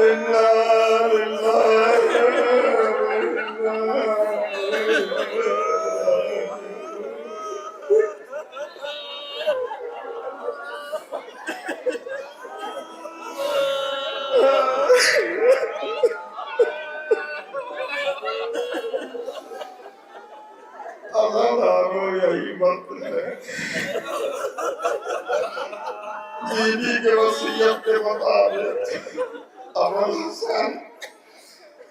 إنا لله عذابارو یہی وقت ہے بیوی کے وصیت کے مطابق ابو الحسن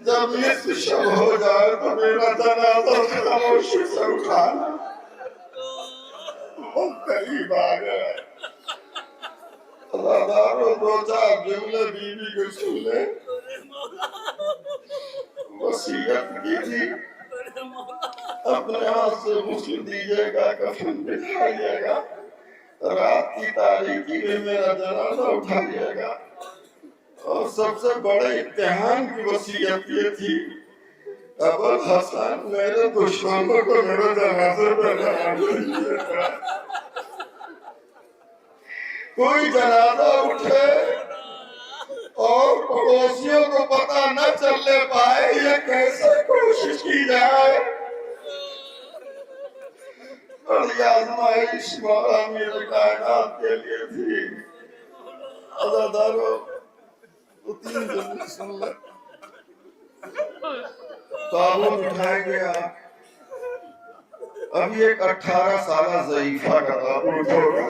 جب نصف شب ہو جائے تو میرا جنازہ خاموشی سے اٹھانا بہت قریب آ گیا عذابارو دو چار جملے بیوی کو سن لے وصیت کی تھی اپنے ہاتھ سے غسل دیجیے گا کفن بچھائیے گا رات کی تاریکی میں میرا جنازہ اٹھائیے گا اور سب سے بڑے امتحان کی وصیت یہ تھی ابو الحسن میرے دشمنوں کو میرے جنازے پر نہ دیجیے گا کوئی جنازہ اٹھے اور پڑوسیوں کو پتہ نہ چلنے پائے یہ کیسے کوشش کی جائے بڑی آزمائش مولا میرے کائنات کے لیے تھی عزادارو دو تین جملے سن لے تابوت اٹھائے گیا ابھی ایک 18 سالہ ضعیفہ کا تابوت ہوگا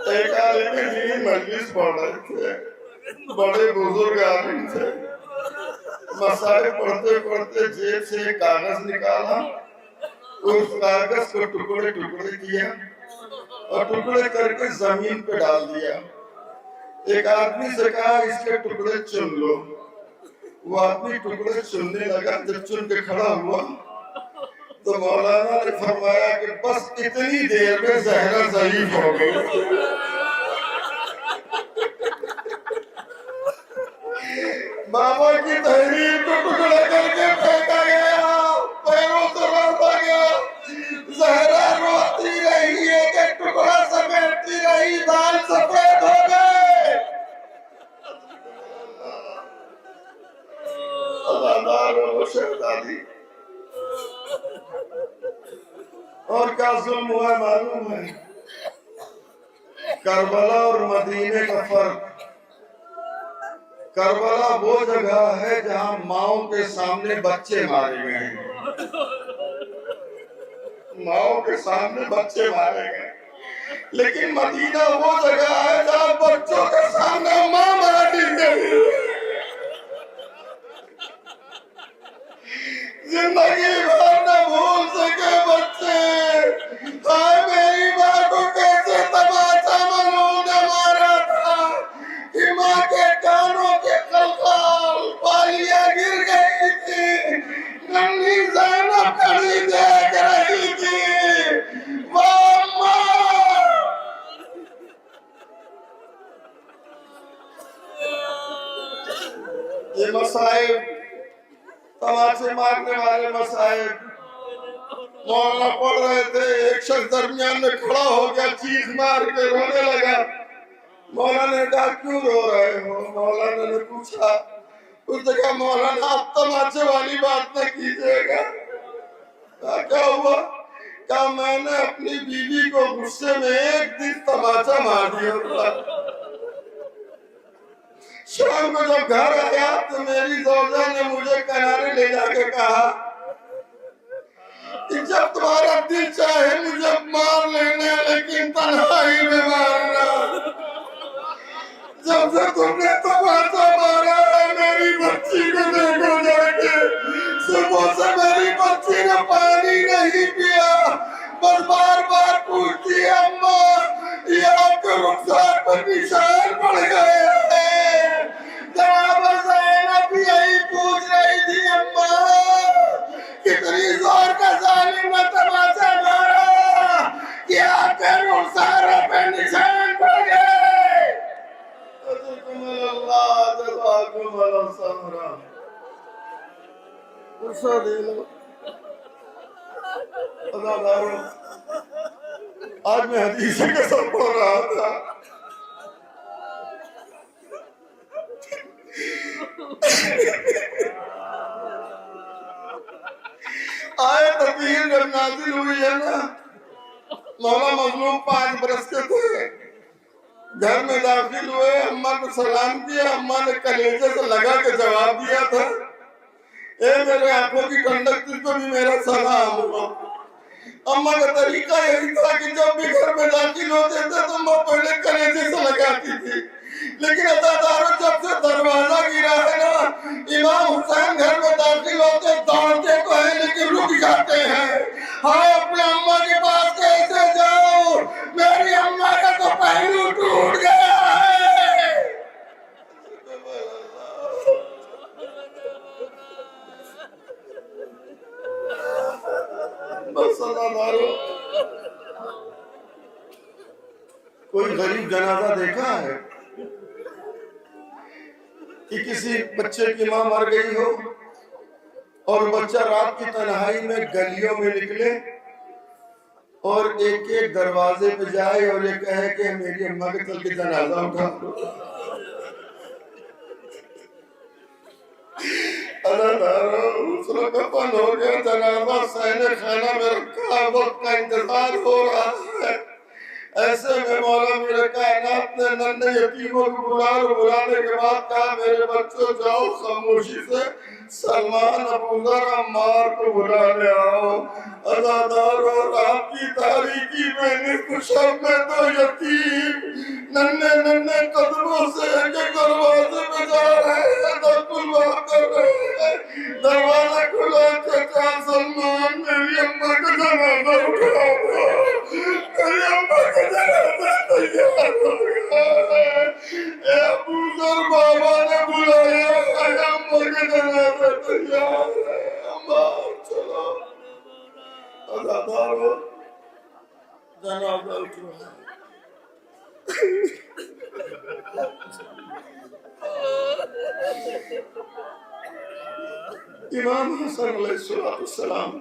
ایک عالم دین مجلس پڑھ رہے تھے بڑے بزرگ عالم تھے مسائل پڑھتے پڑھتے جیب سے ایک کاغذ نکالا اس کاغذ کو ٹکڑے ٹکڑے کیا اور ٹکڑے کر کے زمین پہ ڈال دیا ایک آدمی سے کہا اس کے ٹکڑے چن لو وہ آدمی ٹکڑے چننے لگا جب چن کے کھڑا ہوا تو مولانا نے فرمایا کہ بس اتنی دیر میں زہرا ضعیف ہو گئی بابا کی تحریر کو ٹکڑے کر کے پھینکا گیا پیروں سے لڑتا گیا زہرا روتی رہی ہے کہ ٹکڑا سمیٹتی رہی دال سفید ہو گئے عزادارو شہزادی اور کیا ظلم ہوا ہے معلوم ہے کربلا اور مدینے کا فرق کربلا وہ جگہ ہے جہاں ماؤں کے سامنے بچے مارے گئے ہیں ماؤں کے سامنے بچے مارے گئے لیکن مدینہ وہ جگہ ہے جہاں بچوں کے سامنے ماں ماری گئی زندگی بھر نہ بھول سکے بچے ہائے میری ماں کو کیسے تماچا منوں نے مارا تھا کہ ماں کے کانوں کے خلخال بالیاں گر گئی تھی ننھی زینب کھڑی دیکھ رہی تھی واہ ماں یہ مصائب تماچے مارنے والے مصائب مولانا پڑھ رہے تھے ایک شخص درمیان میں کھڑا ہو گیا چیخ مار کے رونے لگا مولانا نے کہا کیوں رو رہے ہو مولانا نے پوچھا اس نے کہا مولانا آپ تماچے والی بات نہ کیجئے گا کہا کیا ہوا کہا میں نے اپنی بیوی کو غصے میں ایک دن تماچا مار دیا تھا شام کو جب گھر آیا تو میری زوجہ نے مجھے کنارے لے جا کے کہا کہ جب تمہارا دل چاہے مجھے مار لینا لیکن تنہائی میں مارنا جب سے تم نے تماچا مارا ہے میری بچی کو دیکھو جا کے صبح سے میری بچی نے پانی نہیں پیا بس بار بار پوچھتی ہے اماں یہ آپ کے رخسار پر نشان پڑ گئے ہیں جناب زینب یہی پوچھ رہی تھی اماں کتنی زور کا ظالم نے تماچا مارا کہ آپ کے رخسار پہ نشان پڑ گئے جزاکم اللہ جزاکم اللہ صبرا غصہ دے لو عزادارو آج میں حدیث قسم پڑھ رہا تھا، آیت تطہیر جب نازل ہوئی ہے نا، مولا مظلوم 5 برس کے تھے، گھر میں داخل ہوئے، اماں کو سلام کیا، اماں نے کلیجے سے لگا کے جواب دیا تھا، اے میرے آنکھوں کی ٹھنڈک، تجھ کو بھی میرا سلام ہو۔ اماں کا طریقہ یہی تھا کہ جب بھی گھر میں داخل ہوتے تھے تو اماں پہلے کلیجے سے لگاتی تھی، لیکن عزاداروں جب سے دروازہ گرا ہے نا، امام حسین گھر میں داخل ہوتے دوڑتے تو ہیں لیکن رک جاتے ہیں۔ ہائے اپنے اماں کے پاس کیسے جاؤ، میری اماں کا تو پہلو ٹوٹ گیا ہے۔ بس عزاداروں، کوئی غریب جنازہ دیکھا ہے کہ کسی بچے کی ماں مر گئی ہو اور بچہ رات کی تنہائی میں گلیوں میں نکلے اور ایک ایک دروازے پہ جائے اور یہ کہے کہ میری اماں کے چل کے جنازہ اٹھا دو؟ اس نے کفن ہو گیا، جنازہ صحن خانہ میں رکھا، وقت کا انتظار ہو رہا ہے۔ ایسے میں مولا میرے کائنات نے ننھے یتیموں کو بلانے کے بعد کہا میرے بچوں جاؤ خاموشی سے سلمان، ابو ذر، عمار کو بلا لے آؤ۔ عزادار اور آپ کی تاریکی میں نصف شب میں تو یتیم ننھے قدموں سے ایک دروازے پہ جا رہے ہیں، دستور کر رہے ہیں، دروازہ کھلا، چچا سلمان میری اماں کا جنازہ اٹھا دو، میری اماں کا جنازہ تیار ہو گیا ہے، اے ابو ذر بابا نے بلایا ہے، اماں کا جنازہ تیار ہے، اماں چلو۔ عزادارو جنازہ اٹھ رہا ہے، امام حسن علیہ السلام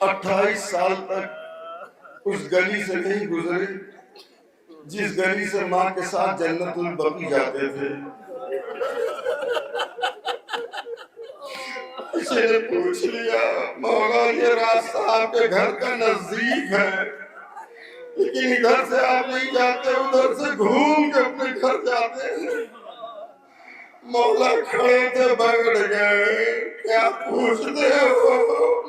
28 سال تک اس گلی سے نہیں گزرے جس گلی سے ماں کے ساتھ جنت البقیع جاتے تھے۔ کسی نے پوچھ لیا مولا یہ راستہ آپ کے گھر کا نزدیک ہے لیکن ادھر سے آپ نہیں جاتے، ادھر سے گھوم کے اپنے گھر جاتے ہیں۔ مولا کھڑے تھے، بیٹھ گئے، کیا پوچھتے ہو؟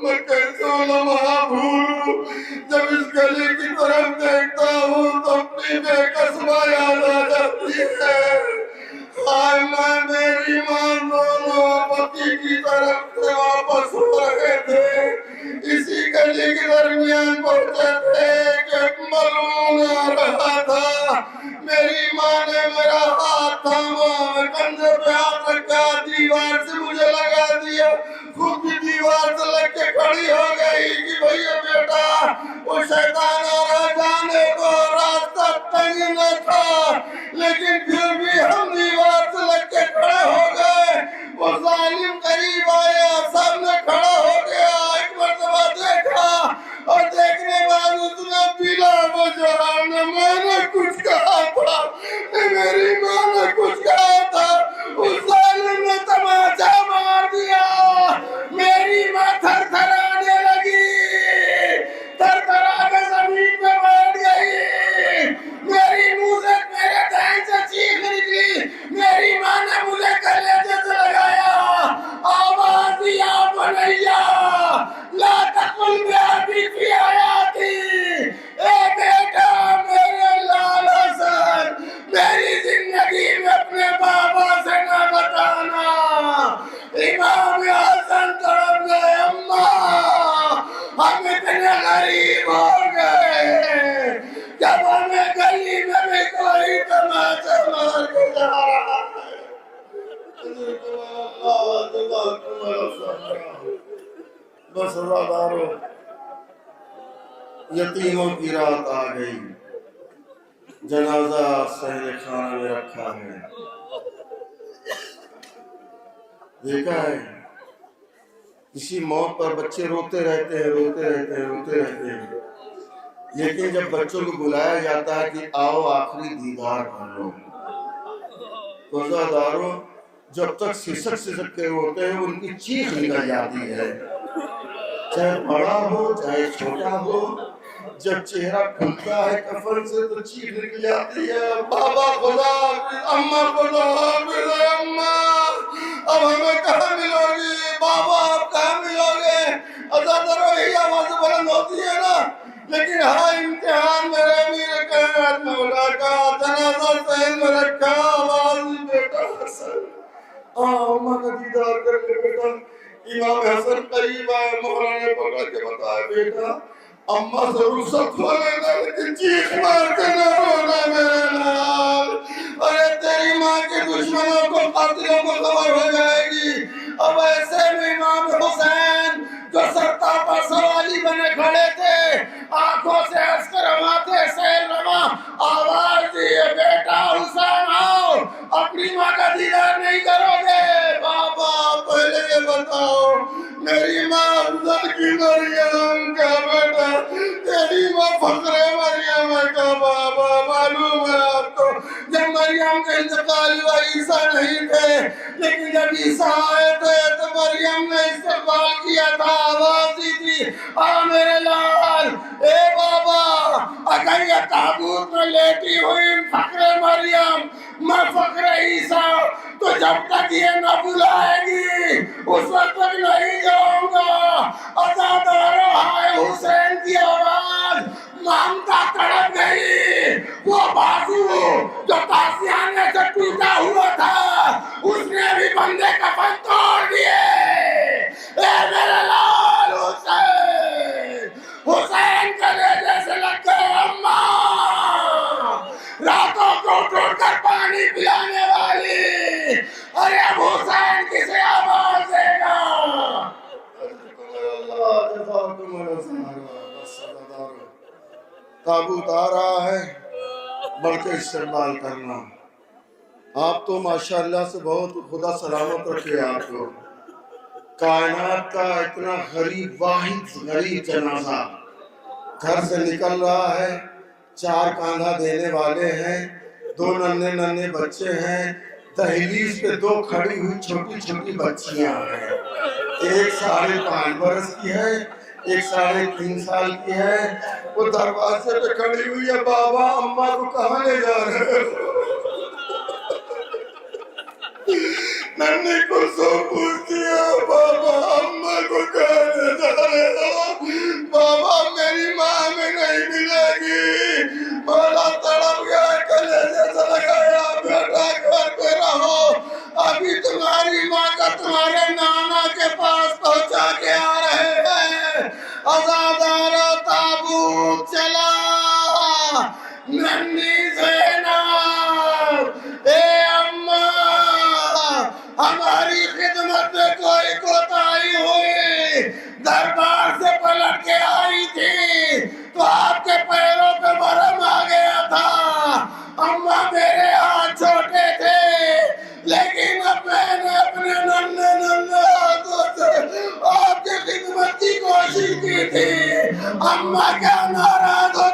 میں کیسے لمحہ بھولوں جب اس گلی کی طرف دیکھتا ہوں تو اپنی بے قسمہ یاد آ جاتی ہے۔ ہائے میں میری ماں دونوں بقیع کی طرف سے واپس ہو رہے تھے، اسی گلی کے درمیان پہنچے تھے کہ ایک ملعون آ رہا تھا۔ میری ماں نے میرا ہاتھ تھاما، کندھے پہ ہاتھ رکھا، دیوار سے مجھے لگا دیا، خود بھی دیوار سے لگ کے کھڑی ہو گئی کہ بھئیے بیٹا وہ شیطان آ رہا، جانے کو راستہ تنگ نہ تھا لیکن پھر بھی ہم دیوار سے لگ کے کھڑے ہو گئے۔ وہ ظالم قریب آیا، سامنے کھڑا ہو گیا، ایک مرتبہ دیکھا اور دیکھنے بعد اس نے بلا وجہ نہ میں نے کچھ کہا تھا نہ میری ماں نے کچھ کہا تھا، اس ظالم نے تماچا مار دیا، میری ماں تھر تھرانے لگی، تھر تھرا کے زمین پہ بیٹھ گئی، میری منہ سے میرے دہن سے چیخ نکلی، میری ماں نے مجھے کلیجے سے لگایا، آواز دیا بنیا لا تقل بأبی فی حیاتی، اے بیٹا میرے لال حسن میری زندگی میں اپنے بابا سے نہ بتانا۔ امام حسن تڑپ گئے، اماں ہم اتنے غریب ہو گئے جب ہمیں گلی میں بھی کوئی تماچا مار کے جا رہا ہے۔ بس عزادارو یتیموں کی رات آ گئی، جنازہ صحن خانہ میں رکھا ہے۔ دیکھا ہے کسی موت پر بچے روتے رہتے ہیں، روتے رہتے ہیں، روتے رہتے ہیں، لیکن جب بچوں کو بلایا جاتا ہے کہ آؤ آخری دیدار کر لو، روزہ جب تک سسک کے ہوتے ہیں ان کی چیخ نکل جاتی ہے، چاہے بڑا ہو چاہے چھوٹا ہو، جب چہرہ کھلتا ہے کفن سے تو چیخ نکل جاتی ہے، بابا خدا حافظ، اماں خدا حافظ، اماں اب ہمیں کہاں ملو گی، بابا اب کہاں ملو گے، یہی آواز بلند ہوتی ہے نا۔ لیکن ہاں امتحان میرے امیر کائنات مولا کا، جنازہ سہن میں رکھا، آواز بیٹا حسن اماں کا دیدار کر کے بیٹا۔ امام حسن قریب آئے، مولا نے پکڑ کے بتایا بیٹا اماں ضرور سب کھو لینا لیکن چیخ مار کے نہ رونا میرے لال، ارے تیری ماں کے دشمنوں کو قاتلوں کو خبر ہو جائے گی۔ اب ایسے میں امام حسین جو سرتا پر سوالی بنے کھڑے تھے، آنکھوں سے عسکر ماتھے سیل روا آواز دیے، بیٹا حسین آؤ، اپنی ماں کا دیدار نہیں کرو گے؟ بابا پہلے یہ بتاؤ میری ماں افضل کی مریم کا بیٹا، تیری ماں فخر مریم کا بابا، معلوم ہے آپ کو جب مریم کا انتقال ہوا عیسیٰ نہیں تھے، لیکن جب عیسیٰ آئے تھے تو مریم نے استقبال کیا تھا، آواز دی تھی آ میرے لال، اے بابا اگر یہ تابوت میں لیٹی ہوئی فخر مریم میں فخر عیسیٰ تو جب تک یہ نہ بلائے گی اس وقت تک نہیں جاؤں گا۔ عزادارو ہائے حسین کی آواز مامتا تڑپ گئی، وہ بازو جو تازیانے سے ٹوٹا ہوا تھا اس نے بھی بندے کفن توڑ دیے۔ اے میرے لال حسین، حسین کے لیے سے لگ گئے اماں، راتوں کو ٹوٹ کر پانی پلانے والی، ارے اب حسین کسے آواز دے گا؟ تابوت آ رہا ہے، بڑھ کے استقبال کرنا۔ آپ تو ماشاءاللہ سے بہت خدا سلامت رکھے آپ کو، کائنات کا اتنا غریب واحد غریب جنازہ گھر سے نکل رہا ہے، 4 کاندھا دینے والے ہیں، 2 ننھے ننھے بچے ہیں، دہلیز پہ 2 کھڑی ہوئی چھوٹی چھوٹی بچیاں ہیں، ایک 5.5 برس کی ہے، ایک 3.5 سال کی ہے، وہ دروازے پہ کھڑی ہوئی ہے، بابا اماں کو کہاں لے جا رہے ہو؟ ننھی کلثوم پوچھتی ہے بابا اماں کو کہاں لے جا رہے ہو؟ بابا میری ماں ہمیں نہیں ملے گی، مولا تڑپ گیا کلیجے سے لگایا، بیٹا گھر پہ رہو، ابھی تمہاری ماں کا تمہارے نانا کے پاس پہنچا کے آ رہے ہیں۔ عزادارو تابوت چلا، ننھی زینب اے اماں ہماری خدمت میں کوئی کوتاہی ہوئی، دربار سے پلٹ کے آئی تھی تو آپ کے پیروں پہ برہم آ گیا تھا، اماں میرے ہاتھ چھوٹے تھے لیکن اب میں نے اپنے ننھے ننھے ہاتھوں سے آپ کی خدمت کی کوشش کی تھی، اماں کیا ناراض ہو